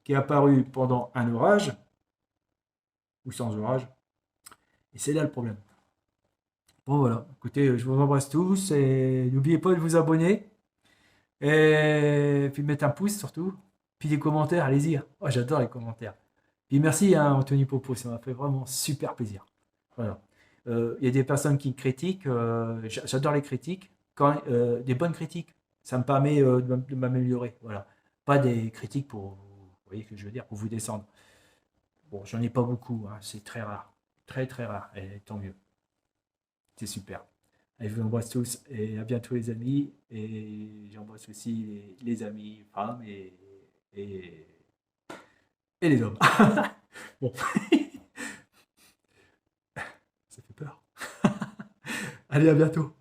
qui est apparu pendant un orage ou sans orage? Et c'est là le problème. Bon voilà, écoutez, je vous embrasse tous et n'oubliez pas de vous abonner et puis de mettre un pouce surtout. Puis des commentaires, allez-y. Oh, j'adore les commentaires. Puis merci à Anthony Popo, ça m'a fait vraiment super plaisir. Voilà. Il y a des personnes qui critiquent, j'adore les critiques, quand, des bonnes critiques. Ça me permet de m'améliorer. Voilà. Pas des critiques pour, vous voyez ce que je veux dire, pour vous descendre. Bon, j'en ai pas beaucoup, hein, c'est très rare. Très très rare. Et tant mieux. C'est super. Allez, je vous embrasse tous et à bientôt les amis. Et j'embrasse aussi les amis, femmes et, et les hommes. Bon, ça fait peur. Allez, à bientôt.